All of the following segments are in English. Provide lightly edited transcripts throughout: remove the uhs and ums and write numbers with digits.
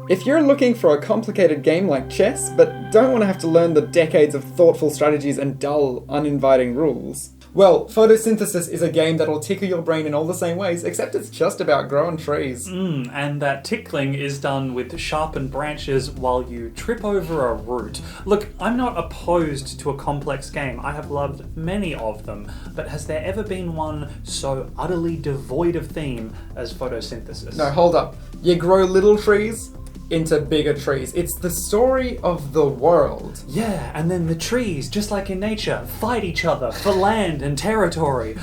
If you're looking for a complicated game like chess, but don't want to have to learn the decades of thoughtful strategies and dull, uninviting rules, well, Photosynthesis is a game that'll tickle your brain in all the same ways, except it's just about growing trees. And that tickling is done with sharpened branches while you trip over a root. Look, I'm not opposed to a complex game. I have loved many of them, but has there ever been one so utterly devoid of theme as Photosynthesis? No, hold up. You grow little trees into bigger trees. It's the story of the world. Yeah, and then the trees, just like in nature, fight each other for land and territory.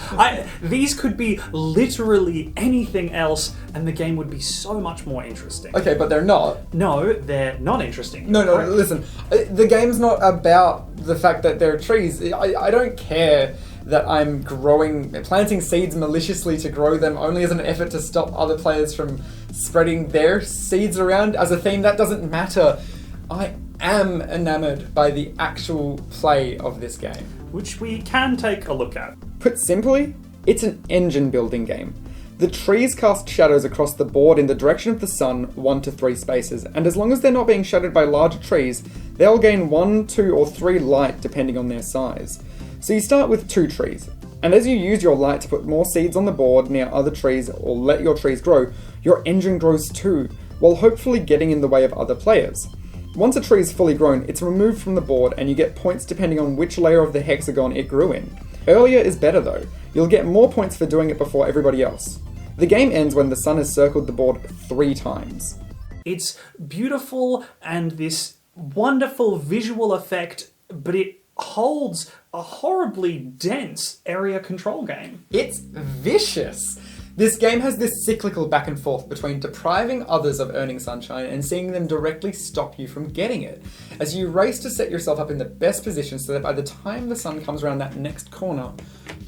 These could be literally anything else, and the game would be so much more interesting. Okay, but they're not. No, they're not interesting. No, listen. The game's not about the fact that they're trees. I don't care that I'm planting seeds maliciously to grow them only as an effort to stop other players from spreading their seeds around as a theme. That doesn't matter. I am enamored by the actual play of this game. Which we can take a look at. Put simply, it's an engine building game. The trees cast shadows across the board in the direction of the sun 1 to 3 spaces, and as long as they're not being shadowed by larger trees, they'll gain 1, 2 or 3 light depending on their size. So you start with 2 trees, and as you use your light to put more seeds on the board near other trees or let your trees grow, your engine grows too, while hopefully getting in the way of other players. Once a tree is fully grown, it's removed from the board and you get points depending on which layer of the hexagon it grew in. Earlier is better though. You'll get more points for doing it before everybody else. The game ends when the sun has circled the board 3 times. It's beautiful and this wonderful visual effect, but it holds a horribly dense area control game. It's vicious. This game has this cyclical back and forth between depriving others of earning sunshine and seeing them directly stop you from getting it, as you race to set yourself up in the best position so that by the time the sun comes around that next corner,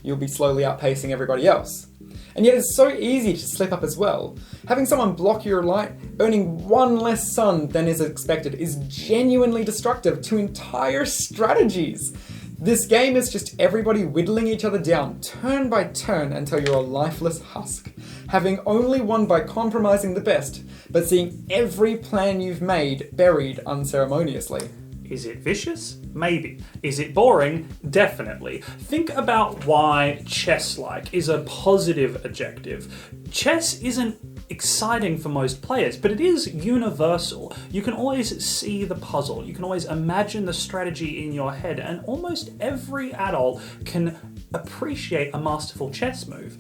you'll be slowly outpacing everybody else. And yet it's so easy to slip up as well. Having someone block your light, earning 1 less sun than is expected, is genuinely destructive to entire strategies. This game is just everybody whittling each other down, turn by turn, until you're a lifeless husk, having only won by compromising the best, but seeing every plan you've made buried unceremoniously. Is it vicious? Maybe. Is it boring? Definitely. Think about why chess-like is a positive adjective. Chess isn't exciting for most players, but it is universal. You can always see the puzzle. You can always imagine the strategy in your head, and almost every adult can appreciate a masterful chess move.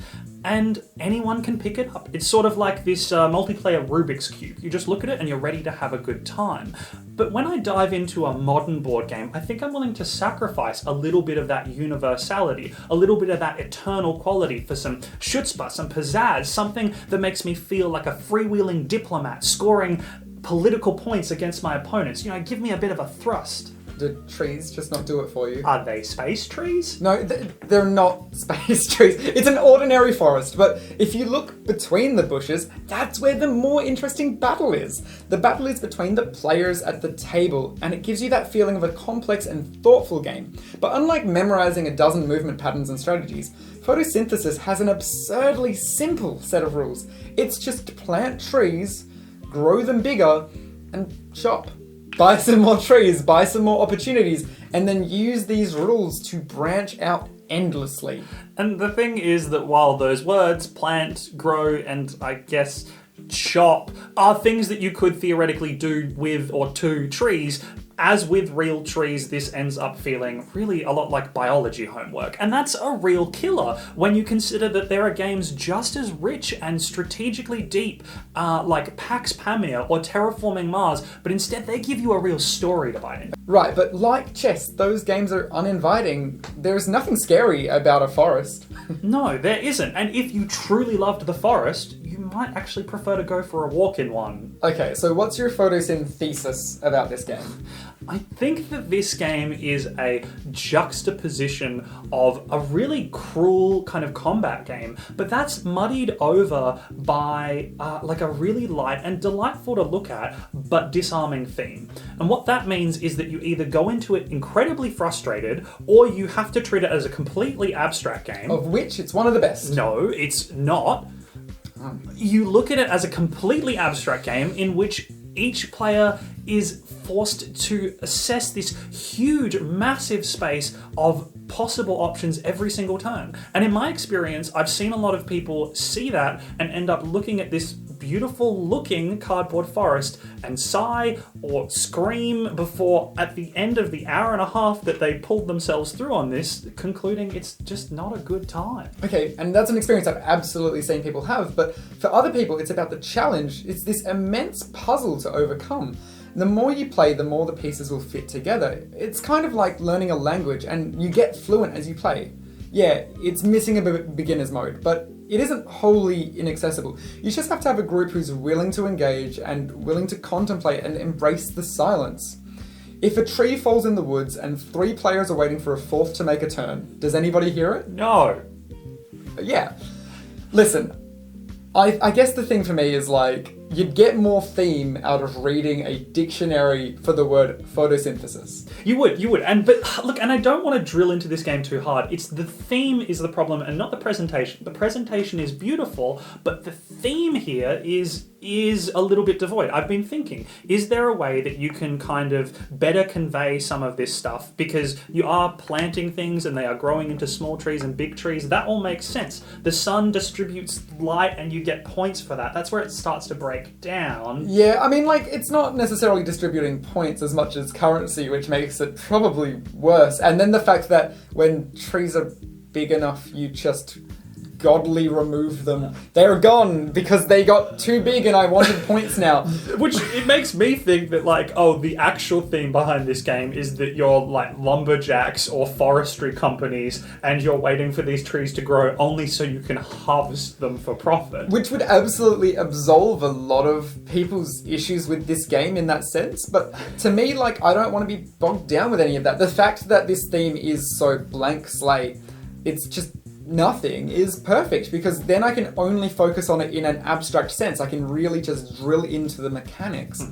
And anyone can pick it up. It's sort of like this multiplayer Rubik's Cube. You just look at it and you're ready to have a good time. But when I dive into a modern board game, I think I'm willing to sacrifice a little bit of that universality, a little bit of that eternal quality for some chutzpah, some pizzazz, something that makes me feel like a freewheeling diplomat scoring political points against my opponents. You know, give me a bit of a thrust. Do trees just not do it for you? Are they space trees? No, they're not space trees. It's an ordinary forest, but if you look between the bushes, that's where the more interesting battle is. The battle is between the players at the table, and it gives you that feeling of a complex and thoughtful game. But unlike memorizing a dozen movement patterns and strategies, Photosynthesis has an absurdly simple set of rules. It's just plant trees, grow them bigger, and chop. Buy some more trees, buy some more opportunities, and then use these rules to branch out endlessly. And the thing is that while those words, plant, grow, and I guess chop, are things that you could theoretically do with or to trees, as with real trees, this ends up feeling really a lot like biology homework. And that's a real killer when you consider that there are games just as rich and strategically deep, like Pax Pamir or Terraforming Mars, but instead they give you a real story to buy into. Right, but like chess, those games are uninviting. There's nothing scary about a forest. No, there isn't. And if you truly loved the forest, you might actually prefer to go for a walk in one. Okay, so what's your photosynthesis about this game? I think that this game is a juxtaposition of a really cruel kind of combat game, but that's muddied over by like a really light and delightful to look at, but disarming theme. And what that means is that you either go into it incredibly frustrated, or you have to treat it as a completely abstract game. Of which it's one of the best. No, it's not. You look at it as a completely abstract game in which each player is forced to assess this huge, massive space of possible options every single turn. And in my experience, I've seen a lot of people see that and end up looking at this beautiful looking cardboard forest and sigh or scream before at the end of the hour and a half that they pulled themselves through on this, concluding it's just not a good time. Okay, and that's an experience I've absolutely seen people have, but for other people it's about the challenge. It's this immense puzzle to overcome. The more you play, the more the pieces will fit together. It's kind of like learning a language, and you get fluent as you play. Yeah, it's missing a beginner's mode, but it isn't wholly inaccessible. You just have to have a group who's willing to engage and willing to contemplate and embrace the silence. If a tree falls in the woods and 3 players are waiting for a 4th to make a turn, does anybody hear it? No. Yeah. Listen, I guess the thing for me is like, you'd get more theme out of reading a dictionary for the word photosynthesis. You would. But look, and I don't want to drill into this game too hard. It's the theme is the problem and not the presentation. The presentation is beautiful, but the theme here is a little bit devoid. I've been thinking, is there a way that you can kind of better convey some of this stuff? Because you are planting things and they are growing into small trees and big trees. That all makes sense. The sun distributes light and you get points for that. That's where it starts to break down. Yeah, I mean, like, it's not necessarily distributing points as much as currency, which makes it probably worse. And then the fact that when trees are big enough, you just godly remove them. They're gone because they got too big and I wanted points now. Which, it makes me think that, like, oh, the actual theme behind this game is that you're, like, lumberjacks or forestry companies and you're waiting for these trees to grow only so you can harvest them for profit. Which would absolutely absolve a lot of people's issues with this game in that sense. But to me, like, I don't want to be bogged down with any of that. The fact that this theme is so blank slate, it's just nothing, is perfect, because then I can only focus on it in an abstract sense. I can really just drill into the mechanics.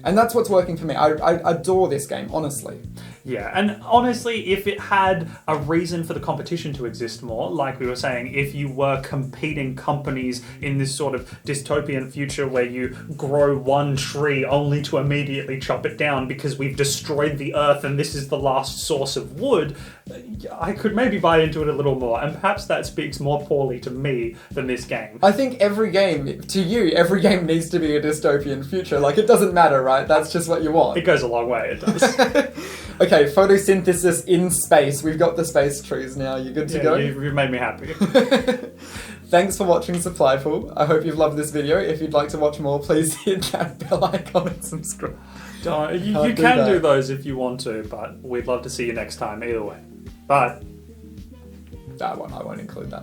And that's what's working for me. I adore this game, honestly. Yeah, and honestly, if it had a reason for the competition to exist more, like we were saying, if you were competing companies in this sort of dystopian future where you grow one tree only to immediately chop it down because we've destroyed the earth and this is the last source of wood, I could maybe buy into it a little more, and perhaps that speaks more poorly to me than this game. I think every game needs to be a dystopian future. Like, it doesn't matter, right? That's just what you want. It goes a long way, it does. Okay, photosynthesis in space. We've got the space trees now. You good to go? You've made me happy. Thanks for watching Supplyful. I hope you've loved this video. If you'd like to watch more, please hit that bell icon and subscribe. You can do those if you want to, but we'd love to see you next time either way. Bye. That one, I won't include that.